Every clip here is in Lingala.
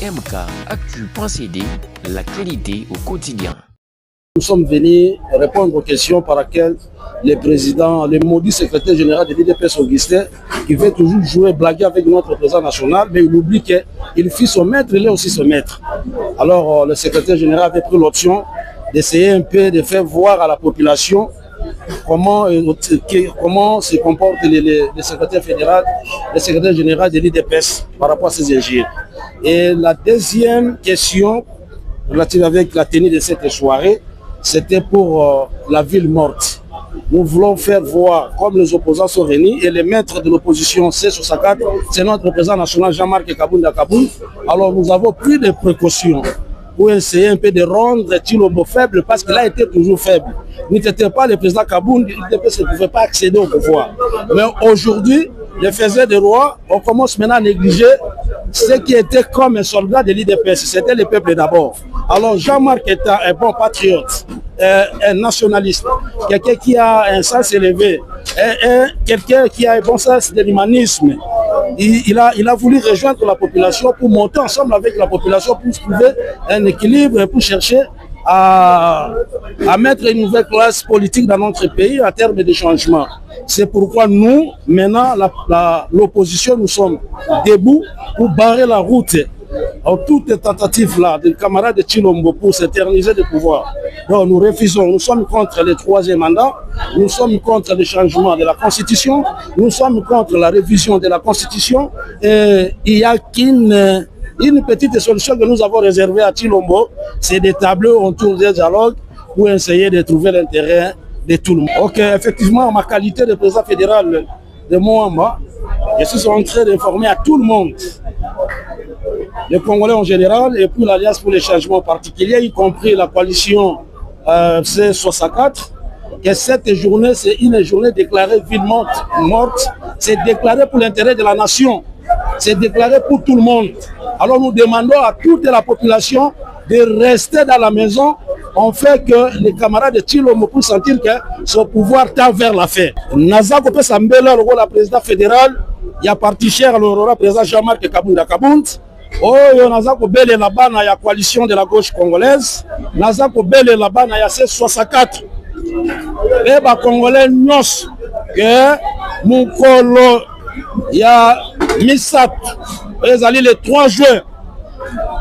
MK Actu.cd, l'actualité au quotidien. Nous sommes venus répondre aux questions par lesquelles le président, le maudit secrétaire général de l'IDPS Augustin, qui veut toujours jouer, blaguer avec notre président national, mais il oublie qu'il fit son maître, il est aussi son maître. Alors le secrétaire général avait pris l'option d'essayer un peu de faire voir à la population comment se comporte le secrétaire fédéral, le secrétaire général de l'IDPS par rapport à ces injures. Et la deuxième question relative avec la tenue de cette soirée, c'était pour la ville morte. Nous voulons faire voir, comme les opposants sont réunis, et les maîtres de l'opposition C64, c'est notre président national Jean-Marc Kabounda Kaboun. Alors nous avons pris des précautions pour essayer un peu de rendre Tshilombo faible, parce qu'il a été toujours faible. N'était pas le président Kaboun, il ne pouvait pas accéder au pouvoir. Mais aujourd'hui, les faiseurs de roi, on commence maintenant à négliger ce qui était comme un soldat de l'IDPS, c'était le peuple d'abord. Alors Jean-Marc est un bon patriote, un nationaliste, quelqu'un qui a un sens élevé, quelqu'un qui a un bon sens de l'humanisme. Il a voulu rejoindre la population pour monter ensemble avec la population pour trouver un équilibre et pour chercher à mettre une nouvelle classe politique dans notre pays en termes de changement. C'est pourquoi nous, maintenant, l'opposition, nous sommes debout pour barrer la route à toute tentative là des camarades de Tshilombo pour s'éterniser le pouvoir. Donc nous refusons, nous sommes contre le troisième mandat, nous sommes contre le changement de la Constitution, nous sommes contre la révision de la Constitution, et il n'y a qu'une petite solution que nous avons réservée à Tshilombo, c'est d'établir autour des dialogues pour essayer de trouver l'intérêt de tout le monde. Ok, effectivement, en ma qualité de président fédéral de Moamba, je suis en train d'informer à tout le monde, les Congolais en général, et puis l'Alliance pour les changements particuliers, y compris la coalition C64, que cette journée, c'est une journée déclarée ville morte, c'est déclaré pour l'intérêt de la nation, c'est déclaré pour tout le monde. Alors nous demandons à toute la population de rester dans la maison. On fait que les camarades de Tshilombo pour sentir que son pouvoir tend vers la fin. Naza Kopé Sambela, le rôle président fédéral, il y a parti cher le président Jean-Marc Kabounda Kabound. Oh, Naza Kopé là-bas, il y a coalition de la gauche congolaise. Naza Kopé là-bas, il y a C64. Et les Congolais nyos que Moukolo, il y a Missat, ils allaient le 3 juin.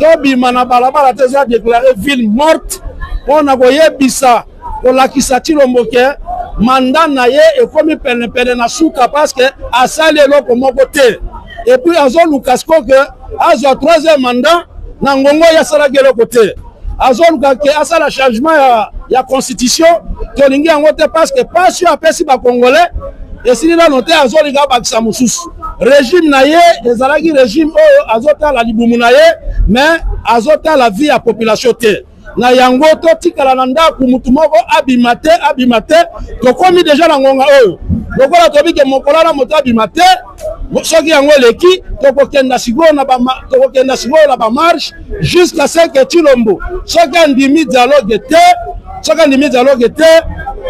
Tobi Manabalaba a déjà déclaré ville morte. On a voyé Bissa, on l'a qui Tshilombo ke mandat naye et comme pene na souka parce que a salé l'autre mon côté. Et puis azo Lukasko que azo troisième mandat na ngongo ya sala gelo côté. Azo Lukake a sala changement ya constitution to lingi ngote parce que pas sur apesi ba congolais et si là noté azo liga bakisa mususu. Régime naye ezalaki régime azo ta la libumu naye mais azo ta la vie à population te. Na yango to tikala na ndako mutu moko abimate to komi déjà na ngonga oyo lokola to bike mokola na moto abimate soki yango leki to kokenda sikoyo na ba marche jusqu'à ce que Tshilombo soki ndimi dialogue te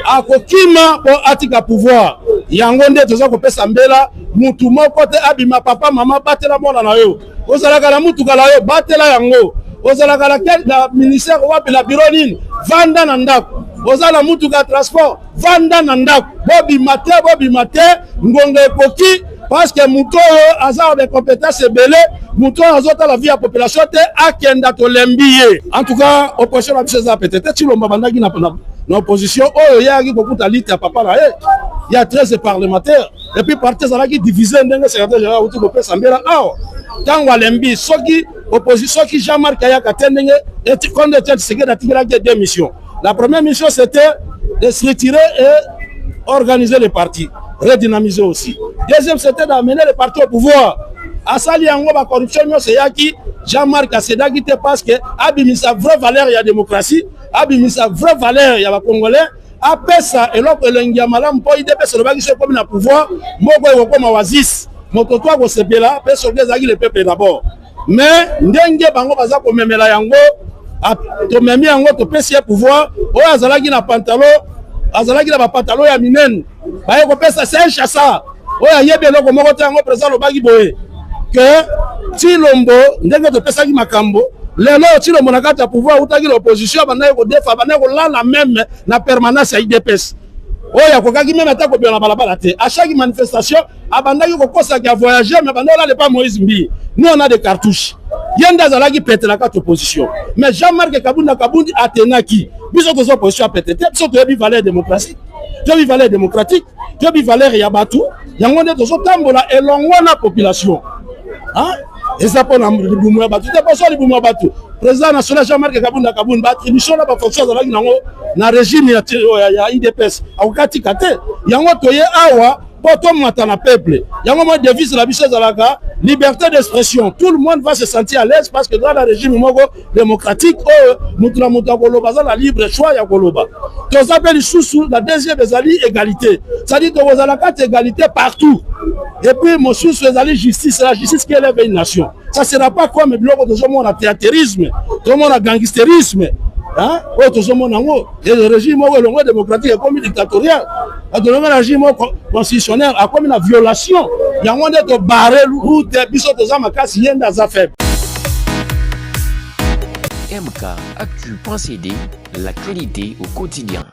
akokima po atika pouvoir yango nde toza kopesa mbela mutu moko te abima papa mama batela mona na yo ozalaka na mutu kala yo batela yango ozalaka la ministère wapi la bureau nini vanda na ndako ozala mutu ka transport vanda na ndako bobimate ngonga ekoki parce que muto azar de compétences ebele muto azota la vie à population te akenda to lembiye. En tout cas opposition la biso za peut-être Tshilombo bandaki na opposition oyo yaki kokuta lite ya papa na ye. Il y a 13 parlementaires et puis parti zalaki divisé ndenge secrétaire général uti ko pesa mbela awa tango alembi soki opposition qui Jean-Marc Ayaka tendenge et quand de tête c'est que d'attendre deux missions. La première mission c'était de se retirer et organiser les partis, redynamiser aussi. Deuxième c'était d'amener les partis au pouvoir. Asali yango ba corruption c'est yaki Jean-Marc Asedaki te parce que abimisa vraie valeur il y a démocratie, abimisa vraie valeur il y a ba congolais. Apesa et l'autre elengia malam po IDPS le bagi comme na pouvoir moko ko ma wazis moto to ko sepela peso ngezaki le peuple d'abord. Mais ndenge bango baza ko memela yango to memi yango to pesi pouvoir o azalaki na pantalon azalaki na ba pantalon ya minene ba ko pesa c'est un chasseur o ya yebelo ko moko tango président le bagi boye que Chilombo ndenge topesaki makambo lelo Chilombo na kati ya pouvoir utaki l'opposition banaye ko defa banaye ko lala même na permanence ya IDPS oya kokaki même ata ko biona balabala te à chaque manifestation abandaki ko kosa ki voyager mais bandala le pas Moïse Mbi nous on a des cartouches yenda zalaki pete la carte opposition mais Jean-Marc Kabundi atenaki biso tozo opposition a pete biso to yebi valeur démocratique to yebi valeur démocratique to yebi valeur ya batu yango nde tozo tambola elongo na population hein. Et ça pour la Liboumou Batou, c'est pas ça Liboumou Batou. Président national Jean-Marc Kabundi, attribution là, fonction dans la régime ya IDPS. Au Katikate, yango toye awa, potom matana peuple. Yango moi devise la biche zalaka, liberté d'expression. Tout le monde va se sentir à l'aise parce que dans la régime démocratique, mutuna koloba za la libre choix ya koloba. To s'appelle sous la deuxième égalité. Ça dit que vous avez la égalité partout. Et puis, mon sous la justice qui élève une nation. Ça ne sera pas comme le bloc de ce monde à théâtrisme, tout le monde à gangsterisme. Hein? Tout ce monde en haut. Et le régime démocratique est comme dictatorial. Le régime constitutionnel a comme une violation. Il y a un de barrer route des bisous de Zamakas, il y a des affaires. MK Actu.cd, l'actualité au quotidien.